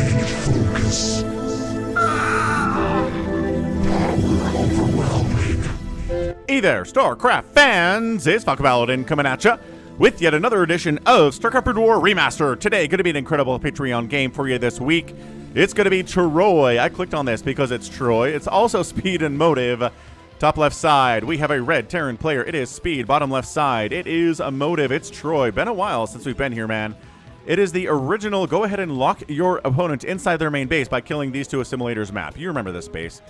Focus. Power overwhelming. Hey there, StarCraft fans! It's Falcon Paladin coming at ya with yet another edition of StarCraft Brood War Remaster. Today, going to be an incredible Patreon game for you this week. It's going to be Troy. I clicked on this because it's Troy. It's also Speed and Motive. Top left side, we have a red Terran player. It is Speed. Bottom left side, it is a Motive. It's Troy. Been a while since we've been here, man. It is the original go ahead and lock your opponent inside their main base by killing these two assimilators map. You remember this base.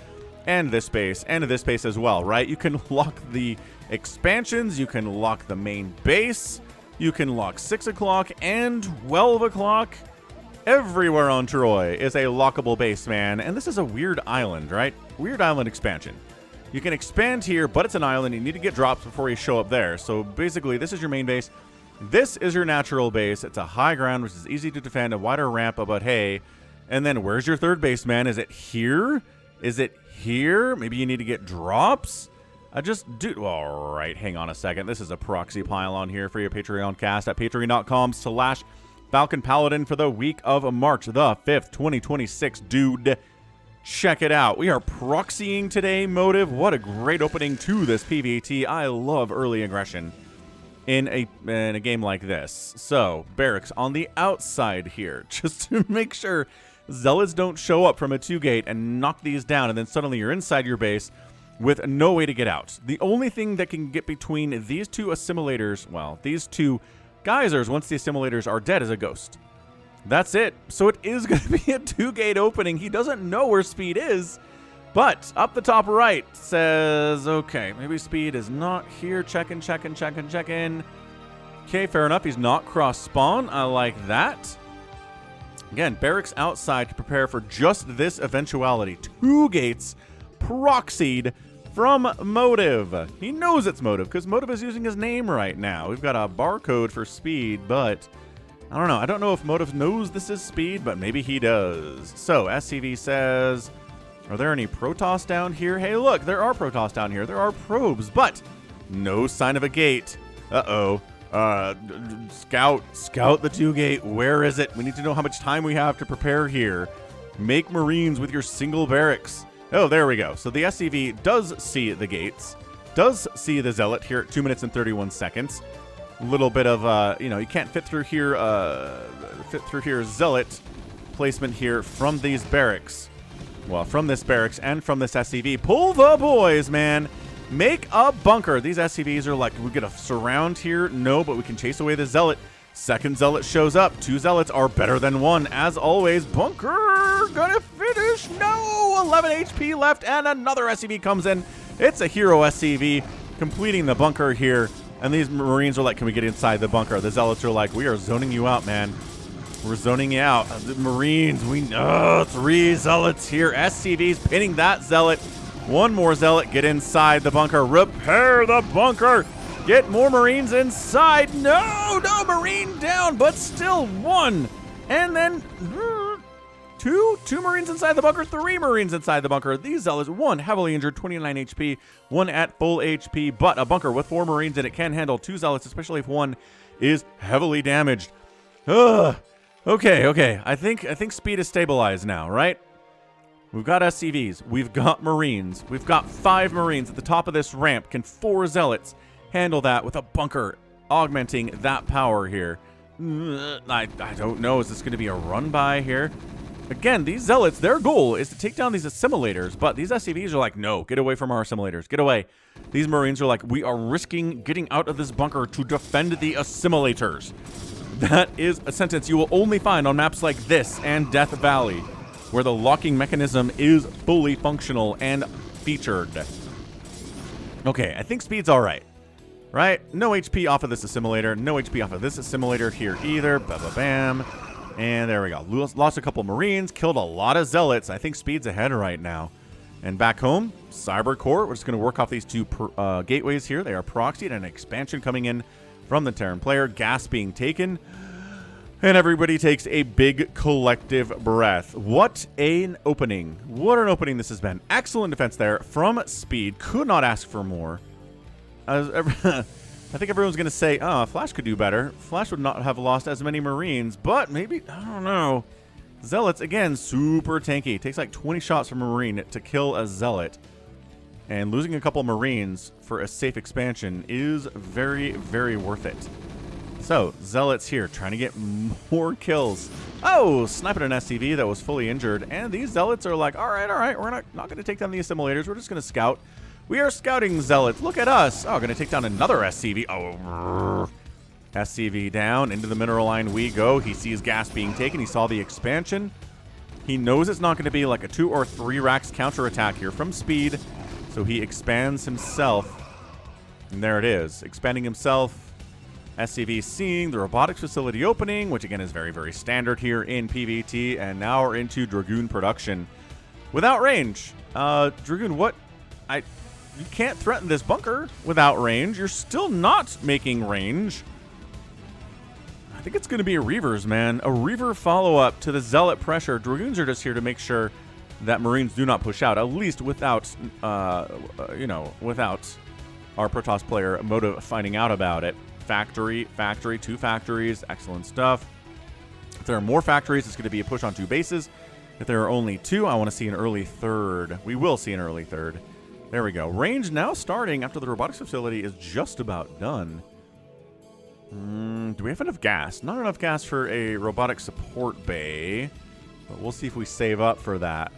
And this base, and this base as well, right? You can lock the expansions, you can lock the main base, you can lock 6 o'clock and 12 o'clock. Everywhere on Troy is a lockable base, man. And this is a weird island, right? Weird island expansion. You can expand here, but it's an island. You need to get drops before you show up there. So basically, this is your main base. This is your natural base. It's a high ground, which is easy to defend, a wider ramp, but hey. And then where's your third base, man? Is it here? Is it here? Maybe you need to get drops? All right, hang on a second. This is a proxy pylon here for your Patreon cast at patreon.com/Falcon Paladin for the week of March the 5th, 2026. Dude, check it out. We are proxying today, Motive. What a great opening to this PvT. I love early aggression in a game like this. So, barracks on the outside here, just to make sure Zealots don't show up from a 2-gate and knock these down, and then suddenly you're inside your base with no way to get out. The only thing that can get between these two assimilators, well, these two geysers, once the assimilators are dead, is a ghost. That's it. So it is going to be a 2-gate opening. He doesn't know where Speed is, but up the top right says, okay, maybe Speed is not here. Check in. Okay, fair enough. He's not cross-spawn. I like that. Again, barracks outside to prepare for just this eventuality. 2 gates proxied from Motive. He knows it's Motive because Motive is using his name right now. We've got a barcode for Speed, but I don't know. I don't know if Motive knows this is Speed, but maybe he does. So SCV says, are there any Protoss down here? Hey, look, there are Protoss down here. There are probes, but no sign of a gate. Uh-oh. Scout the 2-gate. Where is it? We need to know how much time we have to prepare here. Make Marines with your single barracks. Oh, there we go. So the SCV does see the gates, does see the Zealot here at 2 minutes and 31 seconds. A little bit of, you can't fit through here, Zealot placement here from these barracks. Well, from this barracks and from this SCV. Pull the boys, man. Make a bunker. These SCVs are like, we get a surround here. No, but we can chase away the Zealot. Second Zealot shows up. 2 Zealots are better than 1. As always, bunker gonna finish. No, 11 HP left, and another SCV comes in. It's a hero SCV completing the bunker here. And these Marines are like, can we get inside the bunker? The Zealots are like, we are zoning you out, man. We're zoning you out. The Marines, we know. 3 Zealots here. SCVs pinning that Zealot. 1 more Zealot, get inside the bunker, repair the bunker, get more Marines inside. No, Marine down, but still 1. And then 2 Marines inside the bunker, 3 Marines inside the bunker. These Zealots, 1 heavily injured, 29 HP, 1 at full HP, but a bunker with 4 Marines in it can handle 2 Zealots, especially if 1 is heavily damaged. Okay. I think Speed is stabilized now, right? We've got SCVs, we've got Marines, we've got 5 Marines at the top of this ramp. Can 4 Zealots handle that with a bunker augmenting that power here? I don't know. Is this going to be a run-by here? Again, these Zealots, their goal is to take down these assimilators, but these SCVs are like, no, get away from our assimilators. Get away. These Marines are like, we are risking getting out of this bunker to defend the assimilators. That is a sentence you will only find on maps like this and Death Valley, where the locking mechanism is fully functional and featured. Okay, I think Speed's all right. Right? No HP off of this assimilator. No HP off of this assimilator here either. Bam. And there we go. Lost a couple Marines. Killed a lot of Zealots. I think Speed's ahead right now. And back home, Cyber Core. We're just going to work off these 2 gateways here. They are proxied and an expansion coming in from the Terran player. Gas being taken. And everybody takes a big collective breath. What an opening. What an opening this has been. Excellent defense there from Speed. Could not ask for more. I think everyone's going to say, oh, Flash could do better. Flash would not have lost as many Marines, but maybe, I don't know. Zealots, again, super tanky. It takes like 20 shots from a Marine to kill a Zealot. And losing a couple Marines for a safe expansion is very, very worth it. So, Zealots here, trying to get more kills. Oh, sniping an SCV that was fully injured. And these Zealots are like, all right, we're not going to take down the assimilators. We're just going to scout. We are scouting Zealots. Look at us. Oh, going to take down another SCV. Oh, SCV down. Into the mineral line we go. He sees gas being taken. He saw the expansion. He knows it's not going to be like a 2 or 3 racks counterattack here from speed. So he expands himself. And there it is. Expanding himself. SCV seeing the robotics facility opening, which again is very, very standard here in PvT. And now we're into Dragoon production. Without range. Dragoon, what? You can't threaten this bunker without range. You're still not making range. I think it's going to be a Reavers, man. A Reaver follow-up to the Zealot pressure. Dragoons are just here to make sure that Marines do not push out, at least without, without our Protoss player Motive finding out about it. Factory, 2 factories, excellent stuff. If there are more factories, it's going to be a push on 2 bases. If there are only 2, I want to see an early third. We will see an early third. There we go. Range now starting after the robotics facility is just about done. Do we have enough gas? Not enough gas for a robotic support bay, but we'll see if we save up for that.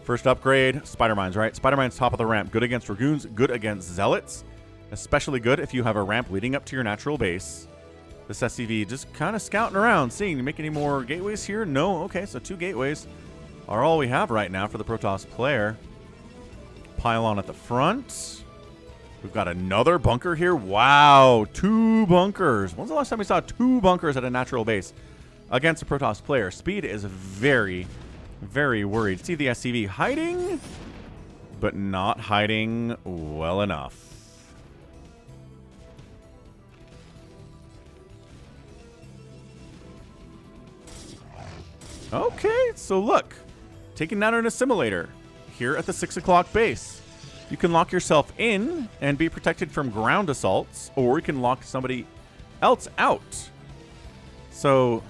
First upgrade, Spider Mines, right? Spider Mines top of the ramp. Good against Dragoons, good against Zealots. Especially good if you have a ramp leading up to your natural base. This SCV just kind of scouting around, seeing to make any more gateways here. No, okay, so 2 gateways are all we have right now for the Protoss player. Pylon at the front. We've got another bunker here. Wow, 2 bunkers. When's the last time we saw 2 bunkers at a natural base against a Protoss player? Speed is very, very worried. See the SCV hiding, but not hiding well enough. Okay, so look. Taking down an assimilator here at the 6 o'clock base. You can lock yourself in and be protected from ground assaults, or you can lock somebody else out. So,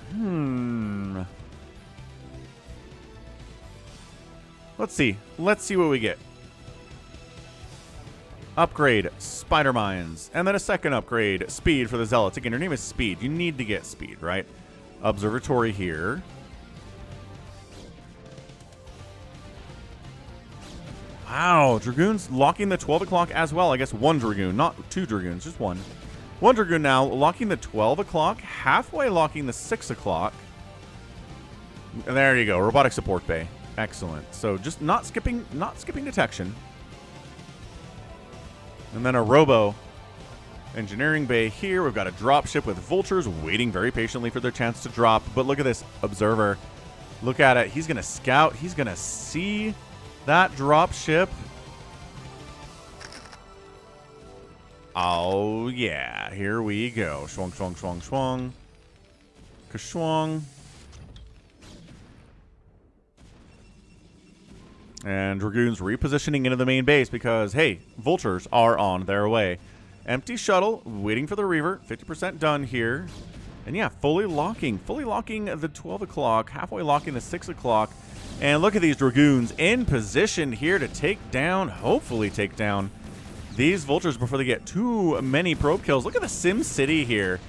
Let's see. Let's see what we get. Upgrade, Spider Mines. And then a second upgrade, Speed for the Zealots. Again, your name is Speed. You need to get Speed, right? Observatory here. Wow, Dragoons locking the 12 o'clock as well. I guess 1 Dragoon, not 2 Dragoons, just 1. 1 Dragoon now locking the 12 o'clock, halfway locking the 6 o'clock. And there you go, robotic support bay. Excellent. So just not skipping detection. And then a robo engineering bay here. We've got a drop ship with vultures waiting very patiently for their chance to drop. But look at this observer. Look at it. He's going to scout. He's going to see that drop ship. Oh, yeah. Here we go. Schwung, schwung, schwung, schwung. Kashwung. And Dragoons repositioning into the main base because, hey, vultures are on their way. Empty shuttle, waiting for the Reaver. 50% done here. And yeah, fully locking the 12 o'clock, halfway locking the 6 o'clock. And look at these Dragoons in position here to take down, hopefully take down, these vultures before they get too many probe kills. Look at the Sim City here.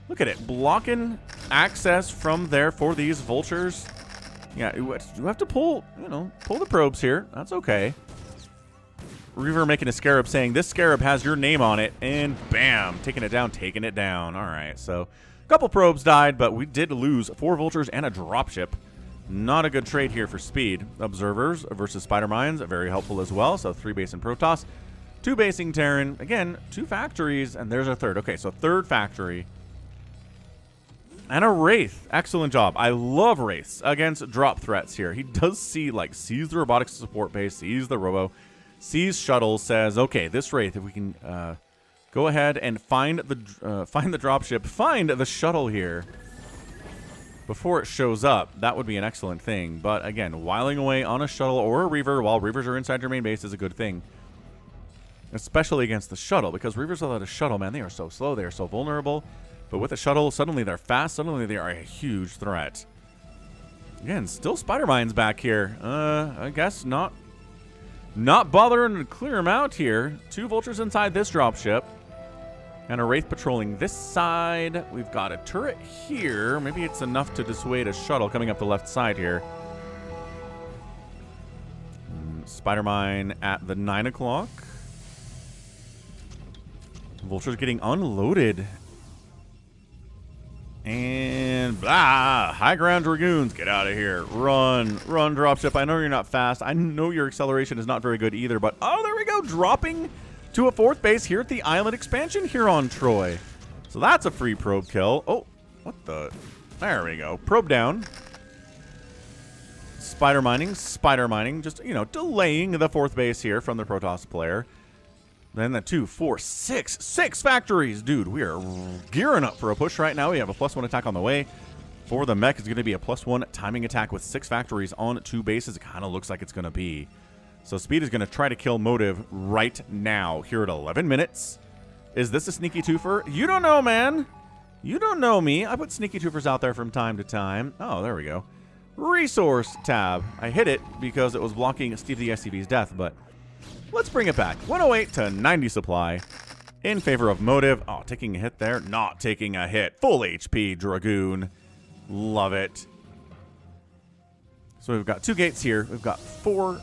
Look at it, blocking access from there for these vultures. Yeah, you have to pull the probes here. That's okay. Reaver making a scarab saying, this scarab has your name on it. And bam, taking it down. All right, so a couple probes died, but we did lose 4 vultures and a dropship. Not a good trade here for speed. Observers versus Spider Mines, very helpful as well. So 3 base in Protoss, 2 basing Terran. Again, 2 factories, and there's a third. Okay, so 3rd factory. And a Wraith. Excellent job. I love Wraiths against drop threats here. He does see, sees the robotics support base, sees the robo, sees shuttles, says, okay, this Wraith, if we can go ahead and find the dropship, find the shuttle here before it shows up, that would be an excellent thing. But again, whiling away on a shuttle or a Reaver while Reavers are inside your main base is a good thing. Especially against the shuttle, because Reavers without a shuttle, man, they are so slow, they are so vulnerable. But with a shuttle, suddenly they're fast, suddenly they are a huge threat. Again, still spider mines back here. I guess not bothering to clear them out here. 2 vultures inside this dropship. And a wraith patrolling this side. We've got a turret here. Maybe it's enough to dissuade a shuttle coming up the left side here. Spider mine at the 9 o'clock. Vultures getting unloaded. And high ground dragoons, get out of here. Run, dropship. I know you're not fast. I know your acceleration is not very good either, but oh, there we go, dropping to a 4th base here at the island expansion here on Troy. So that's a free probe kill. Oh, what the? There we go. Probe down. Spider mining, just, you know, delaying the 4th base here from the Protoss player. Then the 2, 4, 6 factories. Dude, we are gearing up for a push right now. We have a +1 attack on the way. For the mech, it's going to be a +1 timing attack with 6 factories on 2 bases. It kind of looks like it's going to be. So Speed is going to try to kill Motive right now here at 11 minutes. Is this a sneaky twofer? You don't know, man. You don't know me. I put sneaky twofers out there from time to time. Oh, there we go. Resource tab. I hit it because it was blocking Steve the SCV's death, but let's bring it back. 108 to 90 supply in favor of Motive. Oh, taking a hit there. Not taking a hit. Full HP Dragoon. Love it. So we've got 2 gates here. We've got 4,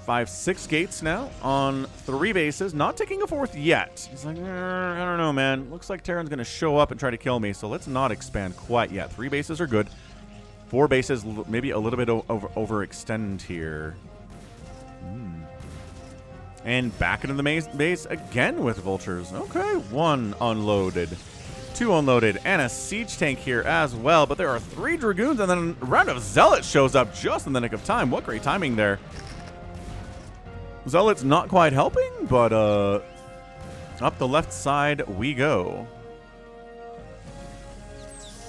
5, 6 gates now on 3 bases. Not taking a 4th yet. He's like, I don't know, man. Looks like Terran's going to show up and try to kill me, so let's not expand quite yet. 3 bases are good. 4 bases, maybe a little bit overextend here. And back into the base again with vultures. Okay, 1 unloaded. 2 unloaded, and a siege tank here as well. But there are 3 dragoons, and then a round of zealots shows up just in the nick of time. What great timing there. Zealots not quite helping, but up the left side we go.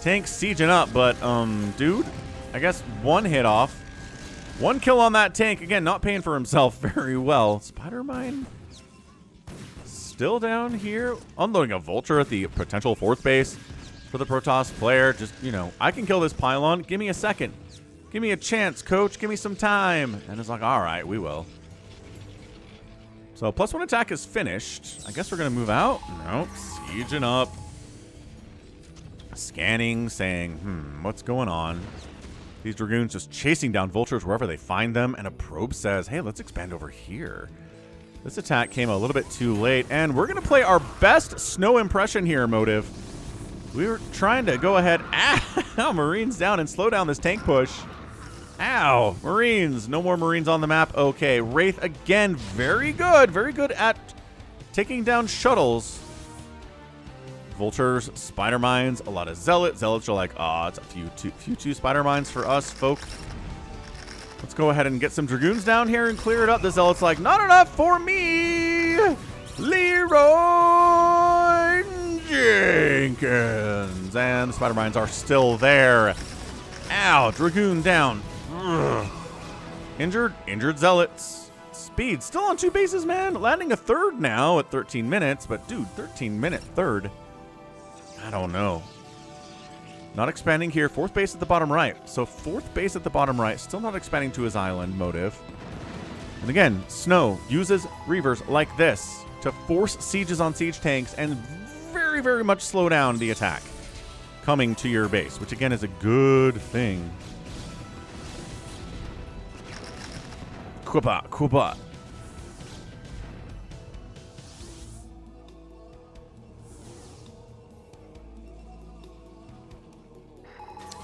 Tank sieging up, but dude, I guess 1 hit off. 1 kill on that tank. Again, not paying for himself very well. Spider mine still down here. Unloading a vulture at the potential 4th base for the Protoss player. Just, you know, I can kill this pylon. Give me a second. Give me a chance, coach. Give me some time. And it's like, all right, we will. So +1 attack is finished. I guess we're going to move out. Nope. Sieging up. Scanning, saying, what's going on? These dragoons just chasing down vultures wherever they find them. And a probe says, hey, let's expand over here. This attack came a little bit too late. And we're going to play our best snow impression here, Motive. We were trying to go ahead. Ow, Marines down and slow down this tank push. Ow, Marines. No more Marines on the map. Okay, Wraith again. Very good at taking down shuttles. Vultures, spider mines, a lot of zealots. Zealots are like, it's a few two spider mines for us, folk. Let's go ahead and get some dragoons down here and clear it up. The zealot's like, not enough for me, Leroy Jenkins. And the spider mines are still there. Ow, dragoon down. Ugh. Injured zealots. Speed still on 2 bases, man. Landing a 3rd now at 13 minutes. But dude, 13-minute 3rd. I don't know. Not expanding here. 4th base at the bottom right. So 4th base at the bottom right. Still not expanding to his island, Motive. And again, Snow uses Reavers like this to force sieges on siege tanks and very, very much slow down the attack coming to your base, which again is a good thing. Kuba.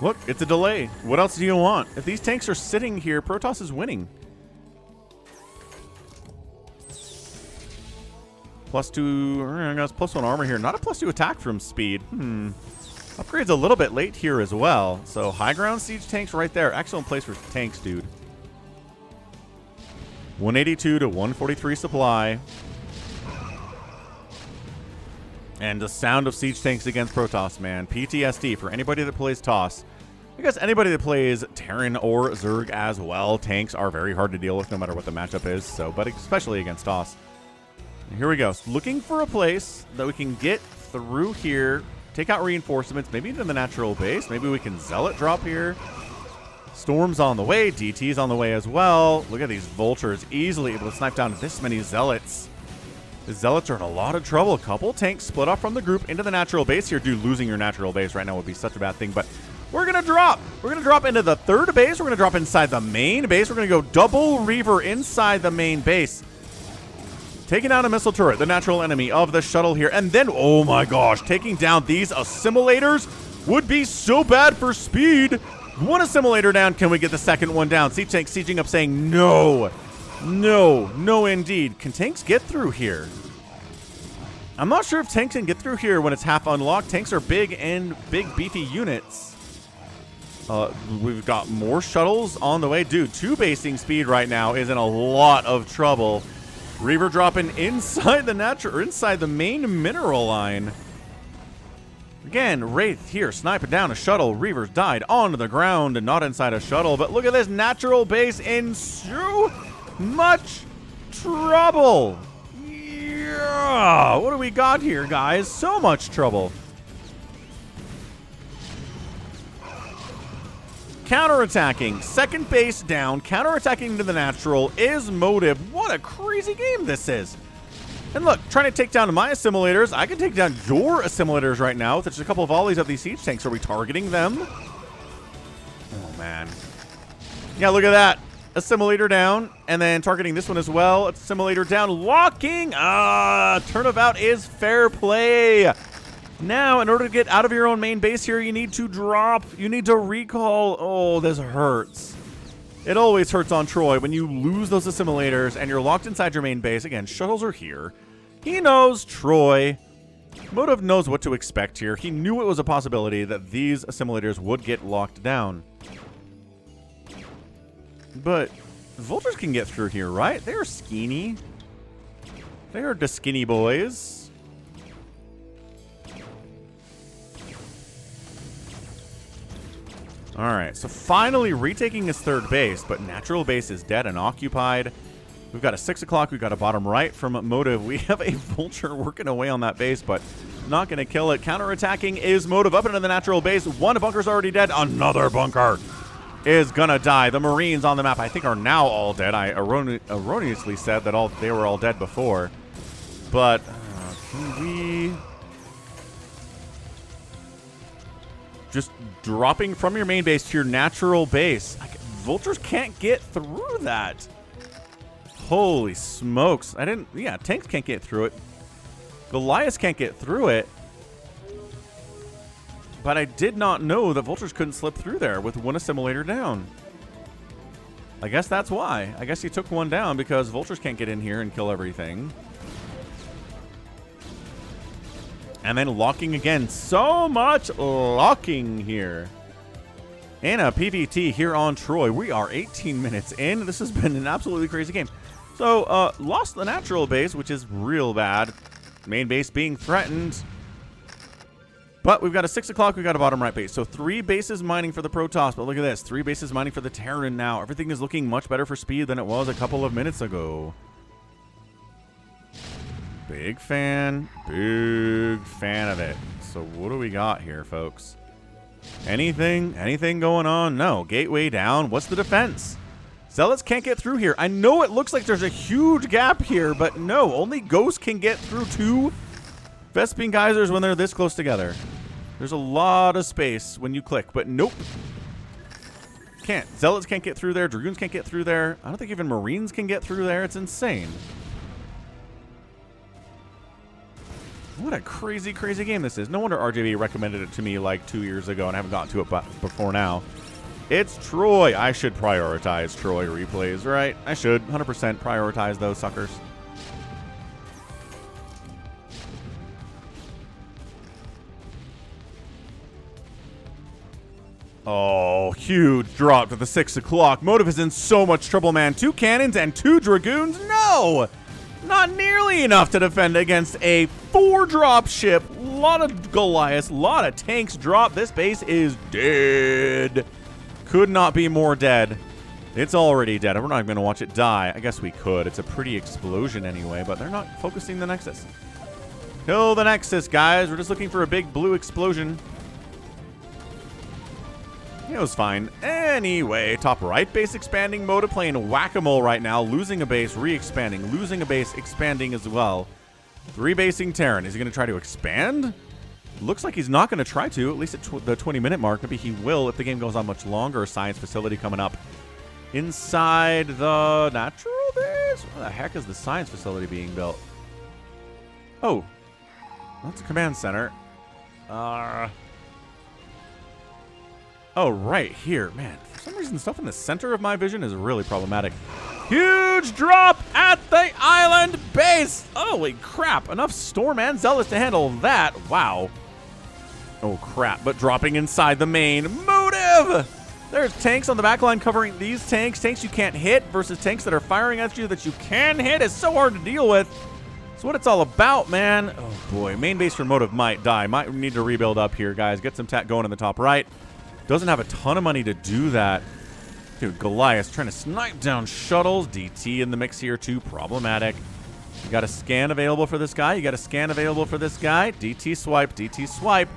Look, it's a delay. What else do you want? If these tanks are sitting here, Protoss is winning. +2, I guess +1 armor here. Not a +2 attack from Speed. Upgrade's a little bit late here as well. So high ground siege tanks right there. Excellent place for tanks, dude. 182 to 143 supply. And the sound of siege tanks against Protoss, man. PTSD for anybody that plays TOS. I guess anybody that plays Terran or Zerg as well. Tanks are very hard to deal with no matter what the matchup is. So, but especially against TOS. And here we go. Looking for a place that we can get through here. Take out reinforcements. Maybe into the natural base. Maybe we can Zealot drop here. Storm's on the way. DT's on the way as well. Look at these vultures easily able to snipe down this many zealots. The zealots are in a lot of trouble. A couple tanks split off from the group into the natural base here. Dude, losing your natural base right now would be such a bad thing, but we're going to drop. We're going to drop into the third base. We're going to drop inside the main base. We're going to go double Reaver inside the main base. Taking down a missile turret, the natural enemy of the shuttle here. And then, oh my gosh, taking down these assimilators would be so bad for speed. One assimilator down. Can we get the second one down? Siege tank sieging up saying no. No, no indeed. Can tanks get through here? I'm not sure if tanks can get through here when it's half unlocked. Tanks are big and big beefy units. We've got more shuttles on the way. Dude, 2 basing speed right now is in a lot of trouble. Reaver dropping inside the main mineral line. Again, Wraith here, sniping down a shuttle. Reaver's died onto the ground and not inside a shuttle. But look at this natural base in so much trouble. Yeah, what do we got here, guys? So much trouble. Counterattacking, second base down, counterattacking to the natural is motive. What a crazy game this is. And look, trying to take down my assimilators. I can take down your assimilators right now with just a couple of volleys of these siege tanks. Are we targeting them? Oh, man. Yeah, look at that. Assimilator down, and then targeting this one as well. Assimilator down, locking. Turnabout is fair play. Now, in order to get out of your own main base here, you need to drop. You need to recall. Oh, this hurts. It always hurts on Troy when you lose those assimilators and you're locked inside your main base. Again, shuttles are here. He knows Troy. Motive knows what to expect here. He knew it was a possibility that these assimilators would get locked down. But vultures can get through here, right? They're skinny. They are the skinny boys. All right, so finally retaking his third base, but natural base is dead and occupied. We've got a 6 o'clock. We've got a bottom right from Motive. We have a vulture working away on that base, but not going to kill it. Counterattacking is Motive up into the natural base. One bunker's already dead. Another bunker is going to die. The Marines on the map, I think, are now all dead. I erroneously said that they were all dead before. But can we... Just dropping from your main base to your natural base. Vultures can't get through that. Holy smokes. Yeah, tanks can't get through it. Goliaths can't get through it. But I did not know that vultures couldn't slip through there with one assimilator down. I guess that's why. I guess he took one down because vultures can't get in here and kill everything. And then locking again. So much locking here. And a PVT here on Troy. We are 18 minutes in. This has been an absolutely crazy game. So, lost the natural base, which is real bad. Main base being threatened. But we've got a 6 o'clock. We've got a bottom right base. So 3 bases mining for the Protoss. But look at this. 3 bases mining for the Terran now. Everything is looking much better for speed than it was a couple of minutes ago. Big fan of it. So what do we got here, folks? Anything going on? No. Gateway down. What's the defense? Zealots can't get through here. I know it looks like there's a huge gap here, but no. Only Ghosts can get through 2 Vespene Geysers when they're this close together. There's a lot of space when you click, but nope. Can't. Zealots can't get through there. Dragoons can't get through there. I don't think even Marines can get through there. It's insane. What a crazy, crazy game this is. No wonder RJB recommended it to me like 2 years ago, and I haven't gotten to it before now. It's Troy. I should prioritize Troy replays, right? I should 100% prioritize those suckers. Oh, huge drop to the 6 o'clock. Motive is in so much trouble, man. 2 cannons and 2 dragoons? No! Not nearly enough to defend against a 4-drop ship. A lot of Goliaths, a lot of tanks drop. This base is dead. Could not be more dead. It's already dead. We're not going to watch it die. I guess we could. It's a pretty explosion anyway, but they're not focusing the Nexus. Kill the Nexus, guys. We're just looking for a big blue explosion. It was fine. Anyway, top right base expanding. Moda playing whack-a-mole right now. Losing a base, re-expanding. Losing a base, expanding as well. 3-basing Terran. Is he going to try to expand? Looks like he's not going to try to, at least at the 20-minute mark. Maybe he will if the game goes on much longer. Science facility coming up inside the natural base? Where the heck is the science facility being built? Oh, that's a command center. Oh, right here. Man, for some reason, stuff in the center of my vision is really problematic. Huge drop at the island base. Holy crap. Enough Storm and Zealous to handle that. Wow. Oh, crap. But dropping inside the main. Motive! There's tanks on the back line covering these tanks. Tanks you can't hit versus tanks that are firing at you that you can hit. It's so hard to deal with. That's what it's all about, man. Oh, boy. Main base for Motive might die. Might need to rebuild up here, guys. Get some tech going in the top right. Doesn't have a ton of money to do that. Dude, Goliath trying to snipe down shuttles. DT in the mix here, too. Problematic. You got a scan available for this guy. You got a scan available for this guy. DT swipe. DT swipe.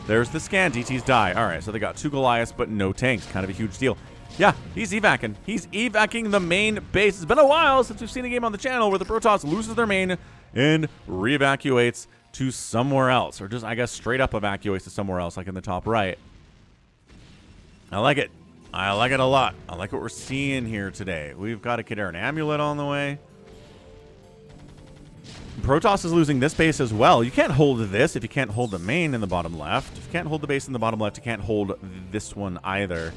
There's the scan. DT's die. All right, so they got 2 Goliaths, but no tanks. Kind of a huge deal. Yeah, he's evacing. He's evacing the main base. It's been a while since we've seen a game on the channel where the Protoss loses their main and re-evacuates to somewhere else. Or just, I guess, straight up evacuates to somewhere else, like in the top right. I like it. I like it a lot. I like what we're seeing here today. We've got a Kadaran Amulet on the way. Protoss is losing this base as well. You can't hold this if you can't hold the main in the bottom left. If you can't hold the base in the bottom left, you can't hold this one either.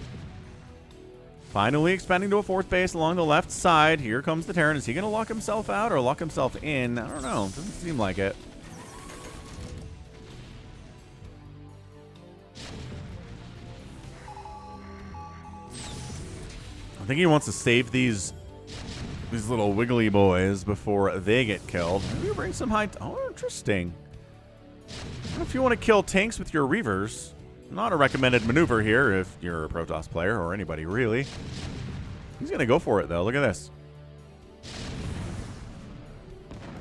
Finally expanding to a 4th base along the left side. Here comes the Terran. Is he going to lock himself out or lock himself in? I don't know. Doesn't seem like it. I think he wants to save these little wiggly boys before they get killed. Maybe bring some high... Oh, interesting. I don't know if you want to kill tanks with your Reavers. Not a recommended maneuver here if you're a Protoss player or anybody, really. He's going to go for it, though. Look at this.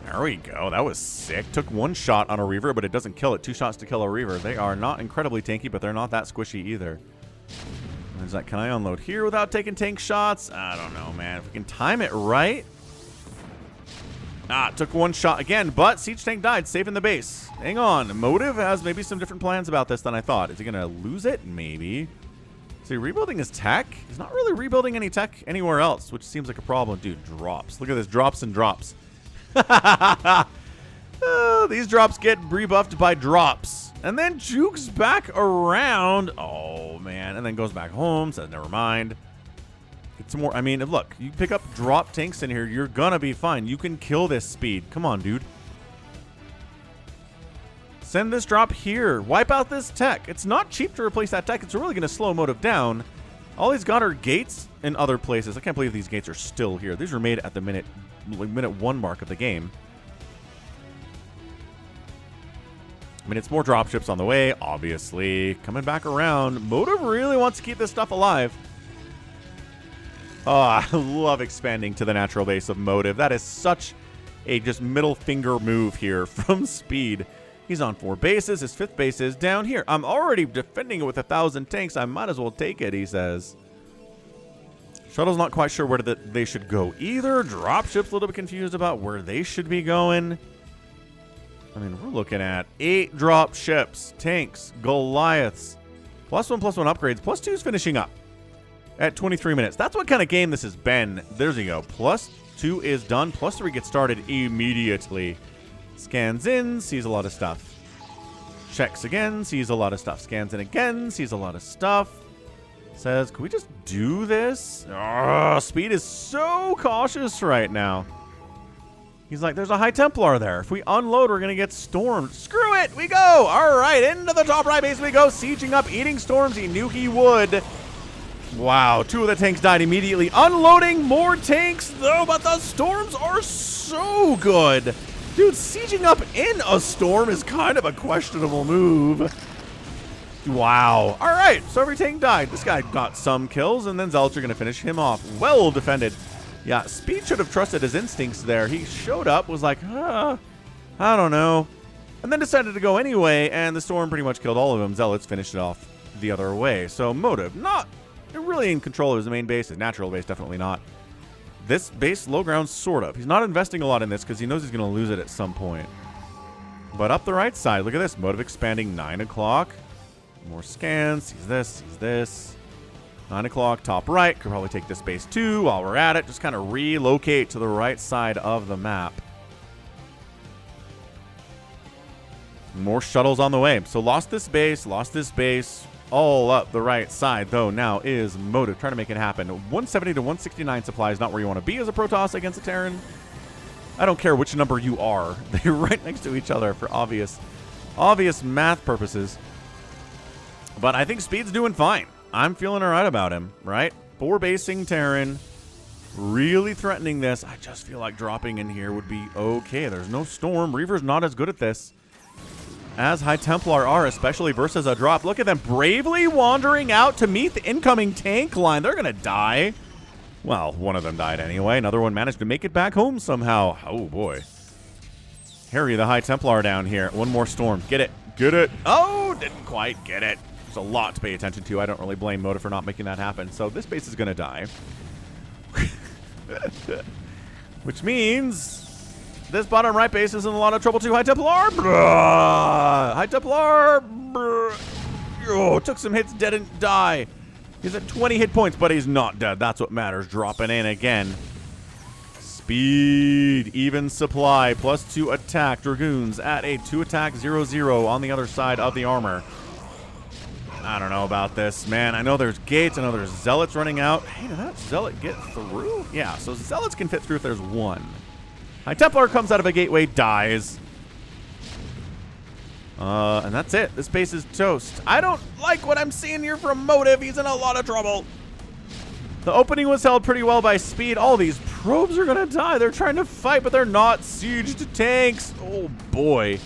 There we go. That was sick. Took 1 shot on a Reaver, but it doesn't kill it. 2 shots to kill a Reaver. They are not incredibly tanky, but they're not that squishy either. Is that, can I unload here without taking tank shots? I don't know, man. If we can time it right. Took 1 shot again, but Siege Tank died, saving the base. Hang on. Motive has maybe some different plans about this than I thought. Is he going to lose it? Maybe. Is he rebuilding his tech? He's not really rebuilding any tech anywhere else, which seems like a problem. Dude, drops. Look at this. Drops and drops. These drops get rebuffed by drops. And then jukes back around. Oh, man. And then goes back home. Says, never mind. Get some more. I mean, look. You pick up drop tanks in here. You're going to be fine. You can kill this speed. Come on, dude. Send this drop here. Wipe out this tech. It's not cheap to replace that tech. It's really going to slow Motive down. All he's got are gates in other places. I can't believe these gates are still here. These were made at the minute 1 mark of the game. I mean, it's more dropships on the way, obviously. Coming back around. Motive really wants to keep this stuff alive. Oh, I love expanding to the natural base of Motive. That is such a just middle finger move here from Speed. He's on 4 bases. His 5th base is down here. I'm already defending it with 1,000 tanks. I might as well take it, he says. Shuttle's not quite sure where they should go either. Dropship's a little bit confused about where they should be going. I mean, we're looking at 8 drop ships, tanks, Goliaths, +1/+1 upgrades, +2's finishing up at 23 minutes. That's what kind of game this has been. There you go. +2 is done. +3 gets started immediately. Scans in, sees a lot of stuff. Checks again, sees a lot of stuff. Scans in again, sees a lot of stuff. Says, can we just do this? Oh, Speed is so cautious right now. He's like, there's a High Templar there. If we unload, we're going to get stormed. Screw it. We go. All right. Into the top right base we go. Sieging up, eating storms. He knew he would. Wow. 2 of the tanks died immediately. Unloading more tanks, though, but the storms are so good. Dude, sieging up in a storm is kind of a questionable move. Wow. All right. So every tank died. This guy got some kills, and then Zealots are going to finish him off. Well defended. Yeah, Speed should have trusted his instincts there. He showed up, was like, I don't know. And then decided to go anyway, and the storm pretty much killed all of them. Zealots finished it off the other way. So Motive, not really in control of his main base. His natural base, definitely not. This base, low ground, sort of. He's not investing a lot in this because he knows he's going to lose it at some point. But up the right side, look at this. Motive expanding 9 o'clock. More scans. He's this. He's this. 9 o'clock, top right. Could probably take this base too while we're at it. Just kind of relocate to the right side of the map. More shuttles on the way. So lost this base. All up the right side, though, now is Motive. Trying to make it happen. 170 to 169 supply is not where you want to be as a Protoss against a Terran. I don't care which number you are. They're right next to each other for obvious math purposes. But I think Speed's doing fine. I'm feeling all right about him, right? 4-basing Terran. Really threatening this. I just feel like dropping in here would be okay. There's no Storm. Reaver's not as good at this as High Templar are, especially versus a drop. Look at them bravely wandering out to meet the incoming tank line. They're going to die. Well, one of them died anyway. Another one managed to make it back home somehow. Oh, boy. Harry the High Templar down here. One more Storm. Get it. Get it. Oh, didn't quite get it. There's a lot to pay attention to. I don't really blame Motive for not making that happen. So this base is going to die. Which means this bottom right base is in a lot of trouble too. High Templar. High Templar. Oh, took some hits, didn't die. He's at 20 hit points, but he's not dead. That's what matters. Dropping in again. Speed. Even supply. +2 attack. Dragoons at a 2 attack 0-0 on the other side of the armor. I don't know about this, man. I know there's gates. I know there's zealots running out. Hey, did that zealot get through? Yeah, so zealots can fit through if there's one. High Templar comes out of a gateway, dies. And that's it. This base is toast. I don't like what I'm seeing here from Motive. He's in a lot of trouble. The opening was held pretty well by Speed. All these probes are going to die. They're trying to fight, but they're not sieged tanks. Oh, boy.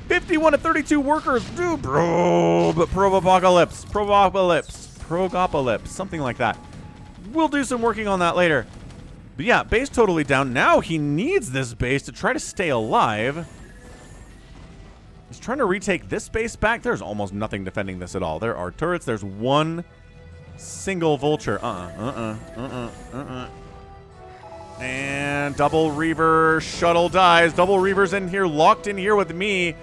51 to 32 workers. Dude, probe apocalypse. Progopolypse. Something like that. We'll do some working on that later. But yeah, base totally down. Now he needs this base to try to stay alive. He's trying to retake this base back. There's almost nothing defending this at all. There are turrets. There's one single vulture. And double Reaver shuttle dies. Double Reaver's in here, locked in here with me.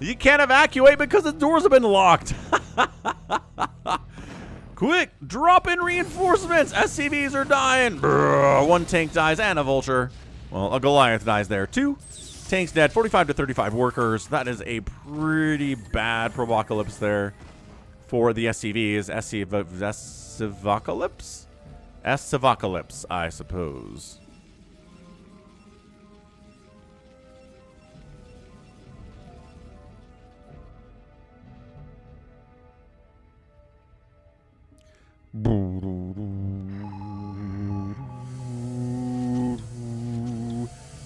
You can't evacuate because the doors have been locked. Quick, drop in reinforcements. SCVs are dying. Brrr, one tank dies and a vulture. Well, a Goliath dies there too. Tanks dead. 45 to 35 workers. That is a pretty bad provocalypse there for the SCVs. Escivocalypse? Escivocalypse, I suppose.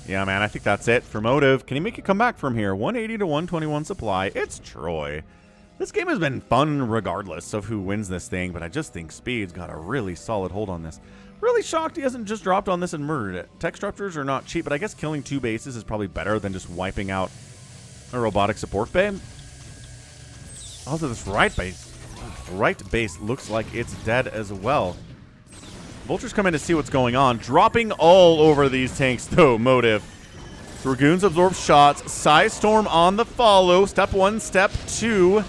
Yeah, man, I think that's it for Motive. Can he make it come back from here? 180 to 121 supply. It's Troy. This game has been fun regardless of who wins this thing, but I just think Speed's got a really solid hold on this. Really shocked he hasn't just dropped on this and murdered it. Tech structures are not cheap, but I guess killing 2 bases is probably better than just wiping out a robotic support bay. Also, this right base looks like it's dead as well. Vultures come in to see what's going on. Dropping all over these tanks, though, Motive. Dragoons absorb shots. Psy Storm on the follow. Step 1, step 2.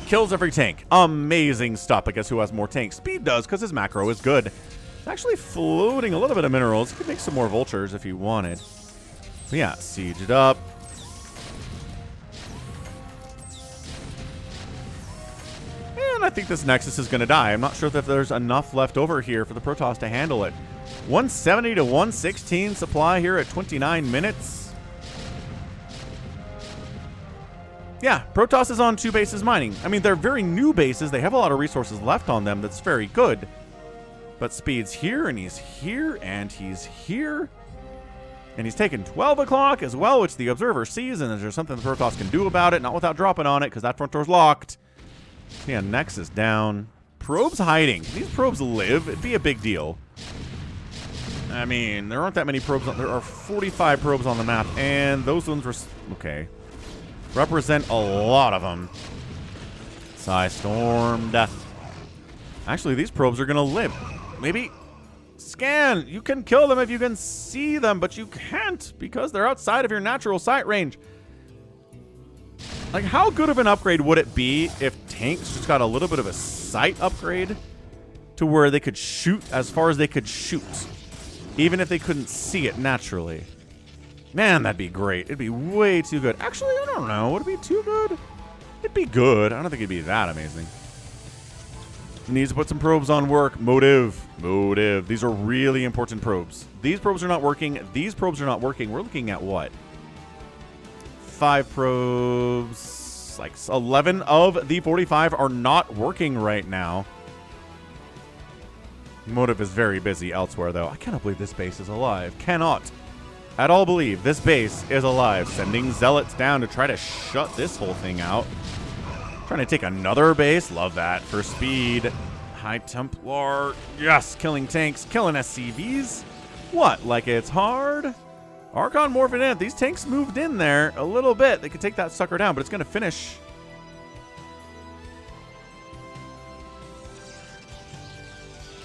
Kills every tank. Amazing stuff. I guess who has more tanks? Speed does, because his macro is good. It's actually floating a little bit of minerals. He could make some more vultures if he wanted. So yeah, siege it up. And I think this Nexus is going to die. I'm not sure if there's enough left over here for the Protoss to handle it. 170 to 116 supply here at 29 minutes. Yeah, Protoss is on 2 bases mining. I mean, they're very new bases. They have a lot of resources left on them. That's very good. But Speed's here, and he's here, and he's here. And he's taking 12 o'clock as well, which the Observer sees, and there's something the Protoss can do about it. Not without dropping on it, because that front door's locked. Yeah, Nexus down. Probes hiding. Can these probes live? It'd be a big deal. I mean, there aren't that many probes. There are 45 probes on the map, and those ones were... Okay. Represent a lot of them. Stormed. Actually, these probes are going to live. Maybe scan. You can kill them if you can see them, but you can't because they're outside of your natural sight range. Like, how good of an upgrade would it be if tanks just got a little bit of a sight upgrade to where they could shoot as far as they could shoot, even if they couldn't see it naturally? Man, that'd be great. It'd be way too good. Actually, I don't know. Would it be too good? It'd be good. I don't think it'd be that amazing. Needs to put some probes on work. Motive. These are really important probes. These probes are not working. These probes are not working. We're looking at what? 5 probes. Like 11 of the 45 are not working right now. Motive is very busy elsewhere, though. I cannot believe this base is alive. Cannot at all believe this base is alive. Sending zealots down to try to shut this whole thing out. Trying to take another base. Love that for speed. High Templar. Yes, killing tanks, killing SCVs. What, like it's hard? Archon morphing in. These tanks moved in there a little bit. They could take that sucker down, but it's going to finish.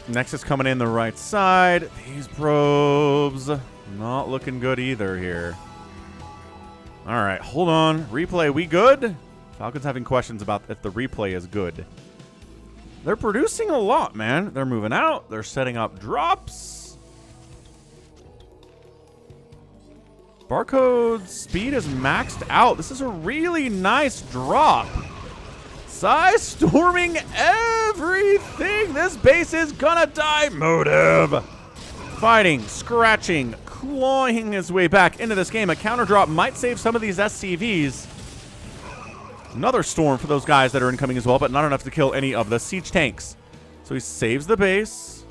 Nexus coming in the right side. These probes not looking good either here. All right, hold on. Replay, we good? Falcon's having questions about if the replay is good. They're producing a lot, man. They're moving out. They're setting up drops. Barcode speed is maxed out. This is a really nice drop. Storming everything. This base is gonna die. Motive. Fighting, scratching, clawing his way back into this game. A counter drop might save some of these SCVs. Another storm for those guys that are incoming as well, but not enough to kill any of the siege tanks. So he saves the base.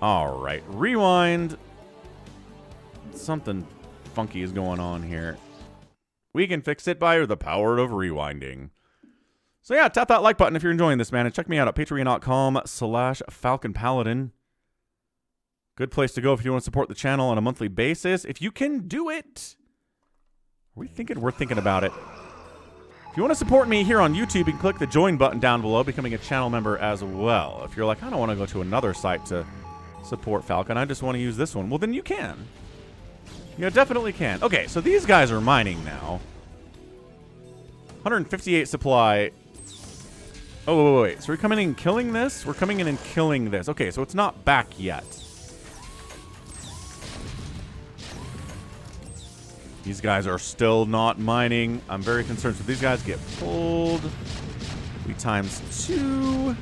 All right, rewind. Something funky is going on here. We can fix it by the power of rewinding. So yeah, tap that like button if you're enjoying this, man. And check me out at patreon.com/FalconPaladin. Good place to go if you want to support the channel on a monthly basis. If you can do it. We're thinking about it. If you want to support me here on YouTube, you can click the join button down below, becoming a channel member as well. If you're like, I don't want to go to another site to support Falcon, I just want to use this one. Well, then you can. You definitely can. Okay, so these guys are mining now. 158 supply. Oh, wait. So we're coming in and killing this? We're coming in and killing this. Okay, so it's not back yet. These guys are still not mining. I'm very concerned. So these guys get pulled. We times 2.